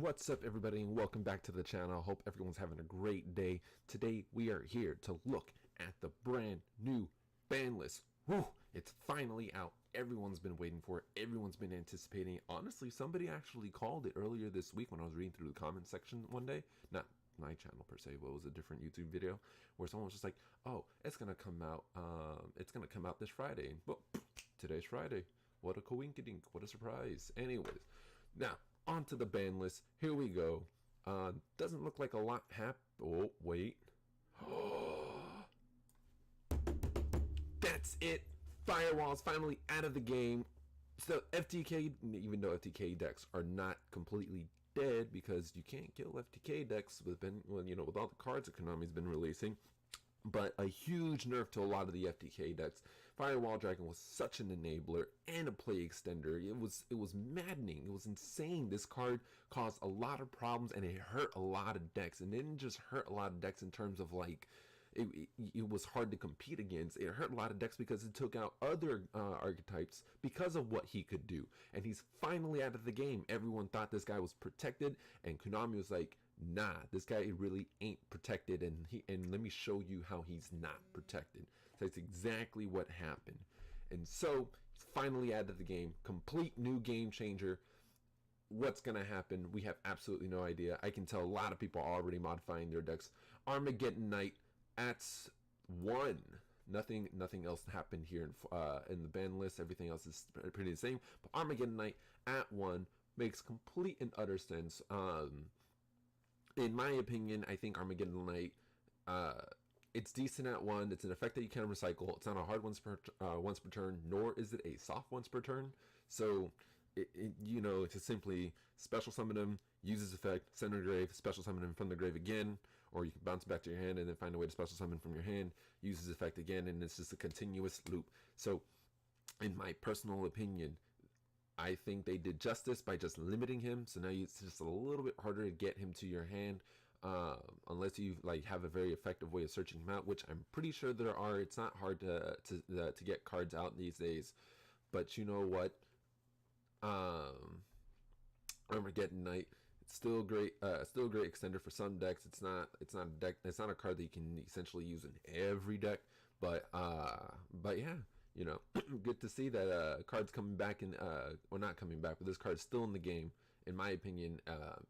What's up, everybody, and welcome back to the channel. Hope everyone's having a great day. Today we are here to look at the brand new ban list. Woo! It's finally out. Everyone's been waiting for it. Everyone's been anticipating it. Honestly, somebody actually called it earlier this week when I was reading through the comment section one day. Not my channel per se, but it was a different YouTube video where someone was just like, "Oh, it's gonna come out. It's gonna come out this Friday." Well, today's Friday. What a coinkydink. What a surprise. Anyways, now onto the ban list. Here we go. Doesn't look like a lot Oh, wait. That's it. Firewall's finally out of the game. So FTK, even though FTK decks are not completely dead because you can't kill FTK decks with all the cards that Konami's been releasing, but a huge nerf to a lot of the FTK decks. Firewall Dragon was such an enabler and a play extender. It was maddening. It was insane. This card caused a lot of problems and it hurt a lot of decks. And it didn't just hurt a lot of decks in terms of like it was hard to compete against. It hurt a lot of decks because it took out other archetypes because of what he could do. And he's finally out of the game. Everyone thought this guy was protected, and Konami was like, nah, this guy really ain't protected, and let me show you how he's not protected. So that's exactly what happened. And so he's finally out of the game. Complete new game changer. What's gonna happen? We have absolutely no idea. I can tell a lot of people are already modifying their decks. Armageddon Knight at 1. Nothing else happened here in the ban list. Everything else is pretty the same. But Armageddon Knight at 1 makes complete and utter sense. In my opinion, I think Armageddon Knight, it's decent at 1. It's an effect that you can recycle. It's not a hard once per turn, nor is it a soft once per turn. So, it's just simply special summon him, use his effect, send him to the grave, special summon him from the grave again, or you can bounce back to your hand and then find a way to special summon from your hand, use his effect again, and it's just a continuous loop. So, in my personal opinion, I think they did justice by just limiting him. So now it's just a little bit harder to get him to your hand, unless you have a very effective way of searching him out, which I'm pretty sure there are. It's not hard to get cards out these days. But you know what? Armageddon Knight, it's still great. Still a great extender for some decks. It's not a deck. It's not a card that you can essentially use in every deck. But yeah. Good to see that card's coming back in, or not coming back, but this card's still in the game. In my opinion,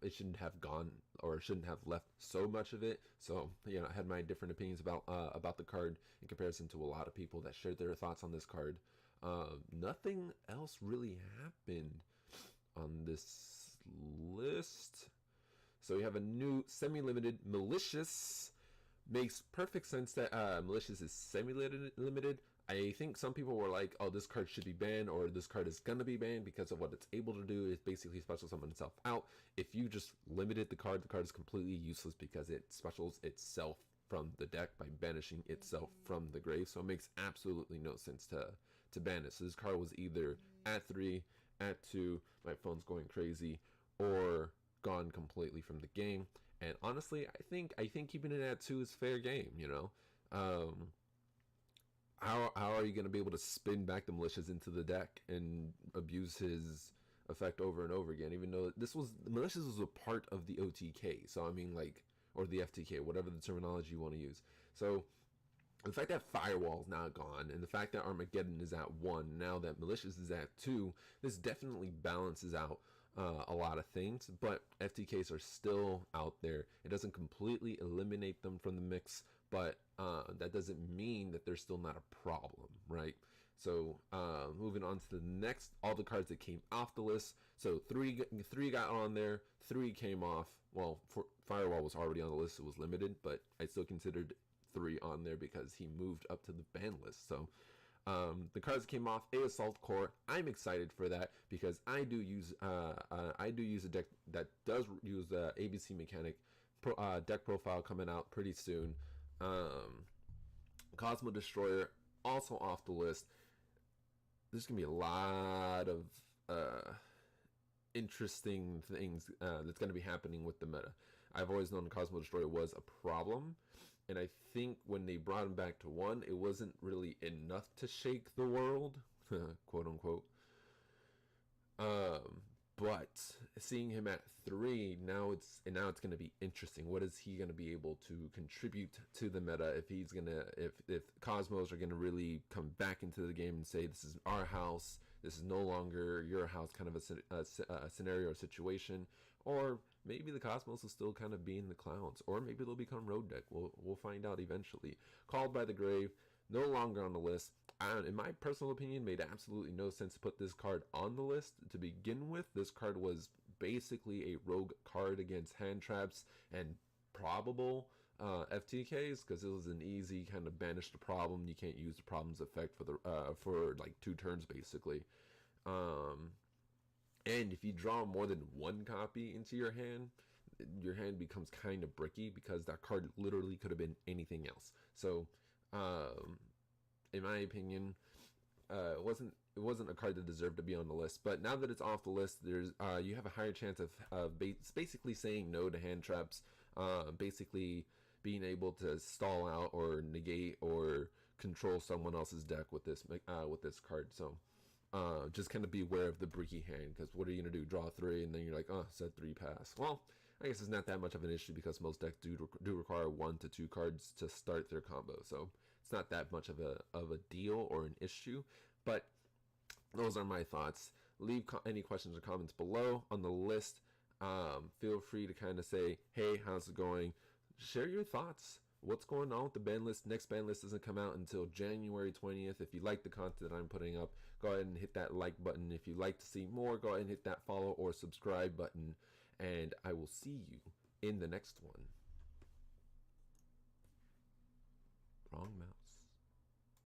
it shouldn't have gone, or shouldn't have left so much of it. So, I had my different opinions about the card in comparison to a lot of people that shared their thoughts on this card. Nothing else really happened on this list. So we have a new semi-limited Malicious. Makes perfect sense that Malicious is semi-limited. I think some people were like, oh, this card should be banned, or this card is going to be banned because of what it's able to do. Is basically special summon itself out. If you just limited the card is completely useless because it specials itself from the deck by banishing itself from the grave. So it makes absolutely no sense to ban it. So this card was either at 3, at 2, my phone's going crazy, or gone completely from the game. And honestly, I think keeping it at 2 is fair game. How are you going to be able to spin back the Malicious into the deck and abuse his effect over and over again? Even though Malicious was a part of the OTK, so I mean, or the FTK, whatever the terminology you want to use. So the fact that Firewall is now gone, and the fact that Armageddon is at 1, now that Malicious is at 2, this definitely balances out a lot of things. But FTKs are still out there. It doesn't completely eliminate them from the mix, but that doesn't mean that they're still not a problem, right? So moving on to the next, all the cards that came off the list. So three got on there, 3 came off. Well, Firewall was already on the list, it was limited, but I still considered 3 on there because he moved up to the ban list. So the cards that came off, Assault Core. I'm excited for that because I do use a deck that does use ABC mechanic deck profile coming out pretty soon. Cosmo Destroyer also off the list. There's gonna be a lot of interesting things that's gonna be happening with the meta. I've always known Cosmo Destroyer was a problem, and I think when they brought him back to 1, it wasn't really enough to shake the world, quote unquote. But seeing him at 3 now, it's going to be interesting. What is he going to be able to contribute to the meta? If he's gonna, if Cosmos are going to really come back into the game and say, this is our house, this is no longer your house, kind of a scenario or situation, or maybe the Cosmos will still kind of be in the clouds, or maybe they'll become road deck. We'll find out eventually. Called by the Grave, no longer on the list. In my personal opinion, made absolutely no sense to put this card on the list to begin with. This card was basically a rogue card against hand traps and probable FTKs, because it was an easy kind of banish the problem. You can't use the problem's effect for like 2 turns basically. And if you draw more than 1 copy into your hand becomes kind of bricky, because that card literally could have been anything else. So in my opinion, it wasn't a card that deserved to be on the list. But now that it's off the list, there's you have a higher chance of basically saying no to hand traps, basically being able to stall out or negate or control someone else's deck with this card. So just kind of be aware of the bricky hand, because what are you gonna do? Draw 3 and then you're like, oh, set 3 pass. Well, I guess it's not that much of an issue, because most decks do require 1 to 2 cards to start their combo. So it's not that much of a deal or an issue. But those are my thoughts. Leave any questions or comments below on the list. Feel free to kind of say, hey, how's it going? Share your thoughts. What's going on with the ban list? Next ban list doesn't come out until January 20th. If you like the content that I'm putting up, go ahead and hit that like button. If you'd like to see more, go ahead and hit that follow or subscribe button. And I will see you in the next one. Wrong mouse.